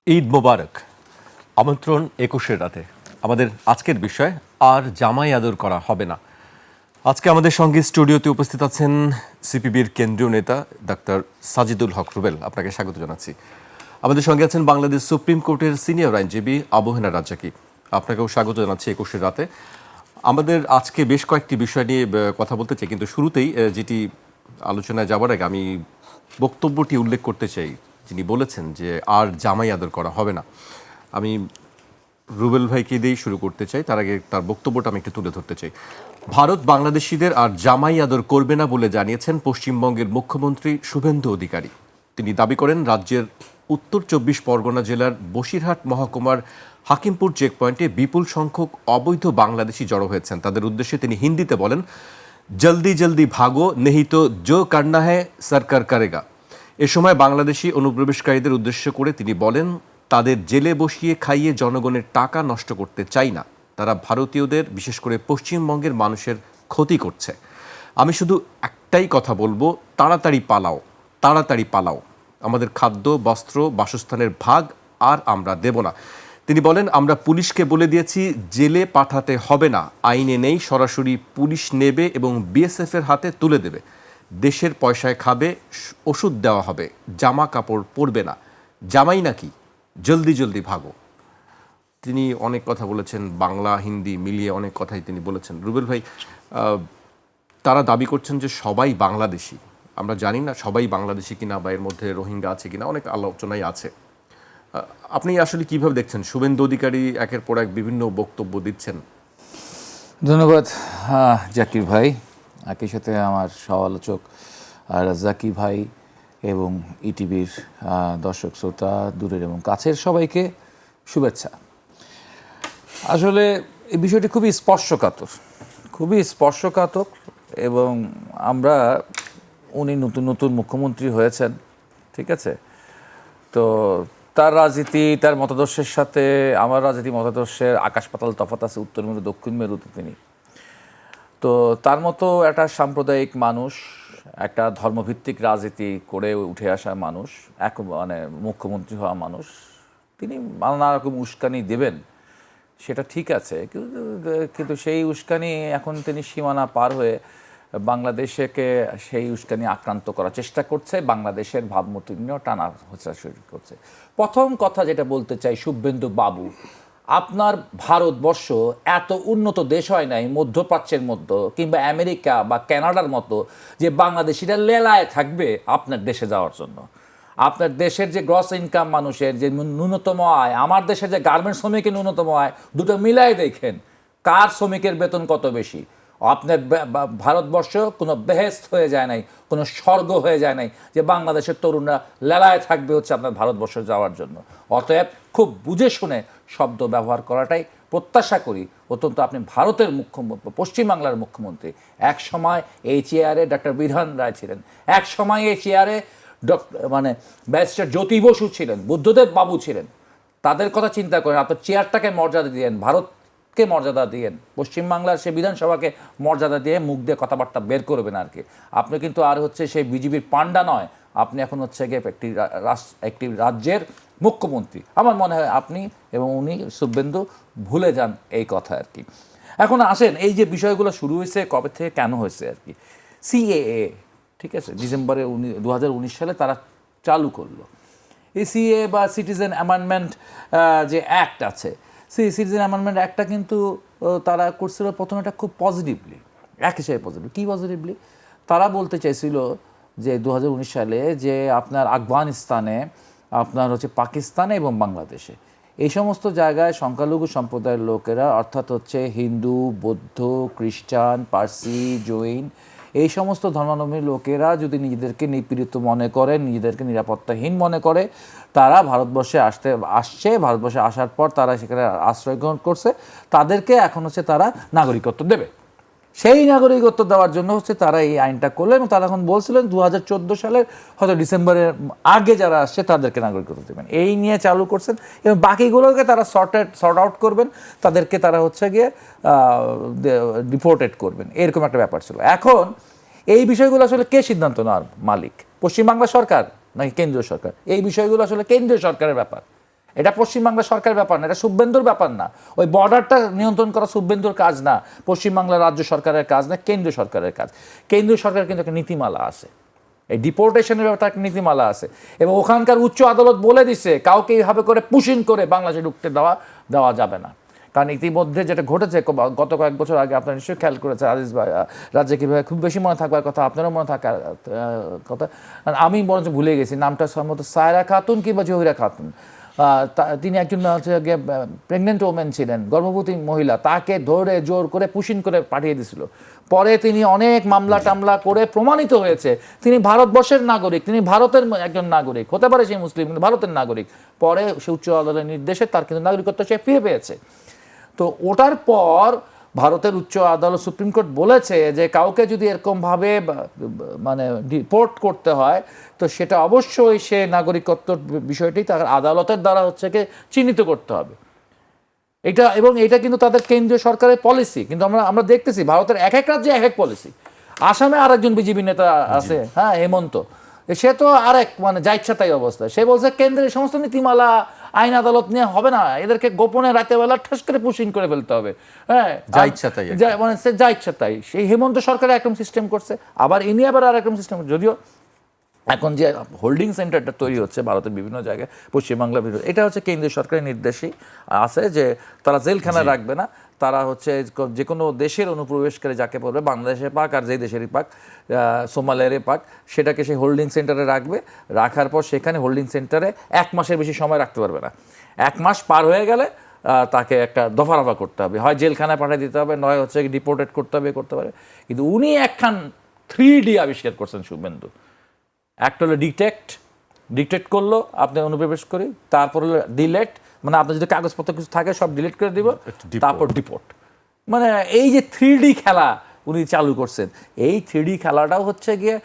ঈদ মোবারক। আমন্ত্রণ ২১-এর রাতে। আমাদের আজকের বিষয়, আর জামাই আদর করা হবে না। আজকে আমাদের সঙ্গে স্টুডিওতে উপস্থিত আছেন সিপিবির কেন্দ্রীয় নেতা ডাক্তার সাজিদুল হক রুবেল। আপনাকে স্বাগত জানাচ্ছি। আমাদের সঙ্গে আছেন বাংলাদেশ সুপ্রিম কোর্টের সিনিয়র আইনজীবী আবু হেনা রাজ্জাকি। আপনাকেও স্বাগত জানাচ্ছি ২১-এর রাতে। আমাদের আজকে বেশ কয়েকটি বিষয় নিয়ে কথা বলতে চাই, কিন্তু শুরুতেই যেটি আলোচনায় যাবার আগে আমি বক্তব্যটি উল্লেখ করতে চাই, যিনি বলেছেন যে আর জামাই আদর করা হবে না। আমি রুবেল ভাইকে দিয়েই শুরু করতে চাই, তার আগে তার বক্তব্যটা আমি একটু তুলে ধরতে চাই। ভারত বাংলাদেশিদের আর জামাই আদর করবে না বলে জানিয়েছেন পশ্চিমবঙ্গের মুখ্যমন্ত্রী শুভেন্দু অধিকারী। তিনি দাবি করেন রাজ্যের উত্তর ২৪ পরগনা জেলার বসিরহাট মহকুমার হাকিমপুর চেকপয়েন্টে বিপুল সংখ্যক অবৈধ বাংলাদেশি জড়ো হয়েছেন। তাদের উদ্দেশ্যে তিনি হিন্দিতে বলেন, জলদি জলদি ভাগো নেহি তো জো করনা হ্যায় সরকার করেগা। এ সময় বাংলাদেশি অনুপ্রবেশকারীদের উদ্দেশ্য করে তিনি বলেন, তাদের জেলে বসিয়ে খাইয়ে জনগণের টাকা নষ্ট করতে চাই না। তারা ভারতীয়দের, বিশেষ করে পশ্চিমবঙ্গের মানুষের ক্ষতি করছে। আমি শুধু একটাই কথা বলবো, তাড়াতাড়ি পালাও, তাড়াতাড়ি পালাও। আমাদের খাদ্য, বস্ত্র, বাসস্থানের ভাগ আর আমরা দেব না। তিনি বলেন, আমরা পুলিশকে বলে দিয়েছি জেলে পাঠাতে হবে না, আইনে নেই, সরাসরি পুলিশ নেবে এবং বিএসএফের হাতে তুলে দেবে। দেশের পয়সায় খাবে, ওষুধ দেওয়া হবে, জামা কাপড় পরবে না। জামাই নাকি, জলদি জলদি ভাগো। তিনি অনেক কথা বলেছেন, বাংলা হিন্দি মিলিয়ে অনেক কথাই তিনি বলেছেন। রুবেল ভাই, তারা দাবি করছেন যে সবাই বাংলাদেশি। আমরা জানি না সবাই বাংলাদেশি কিনা বা এর মধ্যে রোহিঙ্গা আছে কিনা, অনেক আলোচনাই আছে। আপনি আসলে কিভাবে দেখছেন? শুভেন্দু অধিকারী একের পর এক বিভিন্ন বক্তব্য দিচ্ছেন। ধন্যবাদ জাকির ভাই, একই সাথে আমার সহ-আলোচক রাজ্জাকি ভাই এবং ইটিভির দর্শক শ্রোতা দূরের এবং কাছের সবাইকে শুভেচ্ছা। আসলে এই বিষয়টি খুবই স্পর্শকাতর এবং আমরা উনি নতুন নতুন মুখ্যমন্ত্রী হয়েছেন, ঠিক আছে? তো তার রাজনীতি, তার মতাদর্শের সাথে আমার রাজনীতি মতাদর্শের আকাশ পাতাল তফাৎ আছে। উত্তর মেরু দক্ষিণ মেরুতে তিনি তো তার মতো একটা সাম্প্রদায়িক মানুষ, একটা ধর্মভিত্তিক রাজনীতি করে উঠে আসা মানুষ, মানে মুখ্যমন্ত্রী হওয়া মানুষ, তিনি নানা রকম উস্কানি দেবেন, সেটা ঠিক আছে, কিন্তু সেই উস্কানি এখন তিনি সীমানা পার হয়ে বাংলাদেশকে সেই উস্কানি আক্রান্ত করার চেষ্টা করছে, বাংলাদেশের ভাবমূর্তি নিয়েও টানা হোঁচড়া শুরু করছে। প্রথম কথা যেটা বলতে চাই, শুভেন্দু বাবু, আপনার ভারতবর্ষ এত উন্নত দেশ হয় নাই মধ্যপ্রাচ্যের মতো কিংবা আমেরিকা বা কানাডার মতো যে বাংলাদেশিরা লেলায় থাকবে আপনার দেশে যাওয়ার জন্য। আপনার দেশের যে গ্রস ইনকাম মানুষের যে ন্যূনতম আয়, আমার দেশের যে গার্মেন্টস শ্রমিকের ন্যূনতম আয়, দুটো মিলাই দেখেন কার শ্রমিকের বেতন কত বেশি। আপনার ভারতবর্ষ কোনো বেহেস্ত হয়ে যায় নাই, কোনো স্বর্গ হয়ে যায় নাই যে বাংলাদেশের তরুণরা লেলায় থাকবে হচ্ছে আপনার ভারতবর্ষ যাওয়ার জন্য। অতএব খুব বুঝে শুনে শব্দ ব্যবহার করাটাই প্রত্যাশা করি। অত্যন্ত আপনি ভারতের মুখ্যমন্ত্রী, পশ্চিমবাংলার মুখ্যমন্ত্রী, এক সময় এই চেয়ারে ডক্টর বিধান রায় ছিলেন, এক সময় এই চেয়ারে ব্যারিস্টার জ্যোতি বসু ছিলেন, বুদ্ধদেব বাবু ছিলেন। তাদের কথা চিন্তা করেন, আপনার চেয়ারটাকে মর্যাদা দিয়েন, ভারতকে মর্যাদা দিয়েন, পশ্চিমবাংলার সে বিধানসভাকে মর্যাদা দিয়ে মুখ দিয়ে কথাবার্তা বের করবেন আর কি। আপনি কিন্তু আর হচ্ছে সেই বিজেপির পান্ডা নয়, আপনি এখন হচ্ছে গিয়ে একটি রাজ্যের মুখ্যমন্ত্রী। আমার মনে হয় আপনি এবং উনি শুভেন্দু ভুলে যান এই কথা আর কি। এখন আসেন, এই যে বিষয়গুলো শুরু হয়েছে কবে থেকে, কেন হয়েছে আর কি। সিএএ, ঠিক আছে, ডিসেম্বরে 2019 সালে তারা চালু করলো এই সিএ বা সিটিজেন অ্যামেন্ডমেন্ট যে অ্যাক্ট আছে, সেই সিটিজেন অ্যামেন্ডমেন্ট অ্যাক্টটা কিন্তু তারা করছিল প্রথমে এটা খুব পজিটিভলি, এক হিসেবে পজিটিভ। কী পজিটিভলি? তারা বলতে চাইছিল যে 2019 সালে যে আপনার আফগানিস্তানে, আপনার হচ্ছে পাকিস্তানে এবং বাংলাদেশে এই সমস্ত জায়গায় সংখ্যালঘু সম্প্রদায়ের লোকেরা, অর্থাৎ হচ্ছে হিন্দু, বৌদ্ধ, খ্রিস্টান, পার্সি, জৈন, এই সমস্ত ধর্মাবলম্বী লোকেরা যদি নিজেদেরকে নিপীড়িত মনে করে, নিজেদেরকে নিরাপত্তাহীন মনে করে, তারা ভারতবর্ষে আসছে, ভারতবর্ষে আসার পর তারা সেখানে আশ্রয় গ্রহণ করছে, তাদেরকে এখন হচ্ছে তারা নাগরিকত্ব দেবে। সেই নাগরিকত্ব দেওয়ার জন্য হচ্ছে তারা এই আইনটা করলেন এবং তারা এখন বলছিলেন 2014 সালের হয়তো ডিসেম্বরের আগে যারা আসছে তাদেরকে নাগরিকত্ব দেবেন, এই নিয়ে চালু করছেন। এবং বাকিগুলোকে তারা সর্ট আউট করবেন, তাদেরকে তারা হচ্ছে গিয়ে ডিপোর্টেড করবেন, এরকম একটা ব্যাপার ছিল। এখন এই বিষয়গুলো আসলে কে সিদ্ধান্ত নেওয়ার মালিক? পশ্চিমবাংলা সরকার নাকি কেন্দ্রীয় সরকার? এই বিষয়গুলো আসলে কেন্দ্রীয় সরকারের ব্যাপার। এটা পশ্চিমবাংলা সরকারের ব্যাপার না, এটা শুভেন্দুর ব্যাপার না। ওই বর্ডারটা নিয়ন্ত্রণ করা শুভেন্দুর কাজ না, পশ্চিমবাংলা রাজ্য সরকারের কাজ না, কেন্দ্রীয় সরকারের কাজ। কেন্দ্রীয় সরকারের কিন্তু একটা নীতিমালা আছে, এই ডিপোর্টেশনের ব্যাপারে একটা নীতিমালা আছে, এবং ওখানকার উচ্চ আদালত বলে দিছে কাউকে এইভাবে করে পুশিং করে বাংলাদেশে ঢুকতে দেওয়া যাবে না। কারণ ইতিমধ্যে যেটা ঘটেছে গত কয়েক বছর আগে, আপনারা নিশ্চয়ই খেয়াল করেছেন আজিজ ভাই, রাজ্যে কীভাবে খুব বেশি মনে থাকবার কথা, আপনারও মনে থাকার কথা, আমি বরঞ্চ ভুলে গেছি নামটা, সম্ভবত সায়রা খাতুন কিংবা জহিরা খাতুন, তিনি একজন হচ্ছে প্রেগনেন্ট ওমেন ছিলেন, গর্ভবতী মহিলা, তাকে ধরে জোর করে পুশিং করে পাঠিয়ে দিয়েছিল। পরে তিনি অনেক মামলা টামলা করে প্রমাণিত হয়েছে তিনি ভারতবর্ষের নাগরিক, তিনি ভারতের একজন নাগরিক, হতে পারে সেই মুসলিম কিন্তু ভারতের নাগরিক। পরে সে উচ্চ আদালতের নির্দেশে তার কিন্তু নাগরিকত্ব সে ফিরে পেয়েছে। তো ওটার পর ভারতের উচ্চ আদালত, সুপ্রিম কোর্ট বলেছে যে কাউকে যদি এরকমভাবে মানে ডিপোর্ট করতে হয় তো সেটা অবশ্যই সে নাগরিকত্বর বিষয়টি তার আদালতের দ্বারা হচ্ছে কি চিহ্নিত করতে হবে এটা, এবং এটা কিন্তু তাদের কেন্দ্রীয় সরকারের পলিসি। কিন্তু আমরা দেখতেছি ভারতের এক এক রাজ্যে এক এক পলিসি। আসামে আরেকজন বিজেপি নেতা আছে, হ্যাঁ, হেমন্ত, সে তো আরেক মানে যা ইচ্ছা তাই অবস্থা। সে বলছে কেন্দ্রের সমস্ত নীতিমালা আইন আদালত নিয়ে হবে না, এদেরকে গোপনে রাতে বেলা ঠাস করে পুশিং করে ফেলতে হবে, হ্যাঁ, যা ইচ্ছা তাই, মানে সে যা ইচ্ছা তাই। সেই হেমন্ত সরকার একরকম সিস্টেম করছে, আবার ইনি আবার আর একরকম সিস্টেম। যদিও এখন যে হোল্ডিং সেন্টারটা তৈরি হচ্ছে ভারতের বিভিন্ন জায়গায়, পশ্চিমবাংলার বিভিন্ন, এটা হচ্ছে কেন্দ্রীয় সরকারের নির্দেশই আছে যে তারা জেলখানা রাখবে না, তারা হচ্ছে যে কোনো দেশের অনুপ্রবেশকারী যাকে পড়বে, বাংলাদেশে পাক আর যেই দেশেরই পাক, সোমালিয়ারে পাক, সেটাকে সেই হোল্ডিং সেন্টারে রাখবে। রাখার পর সেখানে হোল্ডিং সেন্টারে 1 মাসের বেশি সময় রাখতে পারবে না। 1 মাস পার হয়ে গেলে তাকে একটা দফারফা করতে হবে, হয় জেলখানায় পাঠিয়ে দিতে হবে, নয় হচ্ছে ডিপোর্টেড করতে হবে, করতে পারে। কিন্তু উনি একখান 3D আবিষ্কার করছেন শুভেন্দু। একটা হলো ডিটেক্ট করলো, আপনি অনুপ্রবেশ করি, তারপর হলো ডিলেট, মানে আপনার যদি কাগজপত্র কিছু থাকে সব ডিলিট করে দিব, তারপর ডিপোর্ট। মানে এই যে 3D খেলা উনি চালু করছেন, এই 3D খেলাটাও হচ্ছে গিয়ে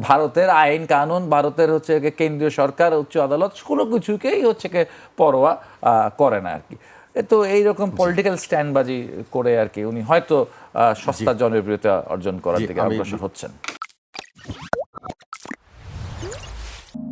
ভারতের আইন কানুন, ভারতের হচ্ছে কেন্দ্রীয় সরকার, উচ্চ আদালত কোনো কিছুকেই হচ্ছে গিয়ে পরোয়া করে না আর কি। তো এইরকম পলিটিক্যাল স্ট্যান্ডবাজি করে আর কি উনি হয়তো সস্তা জনপ্রিয়তা অর্জন করার দিকে অগ্রসর হচ্ছেন।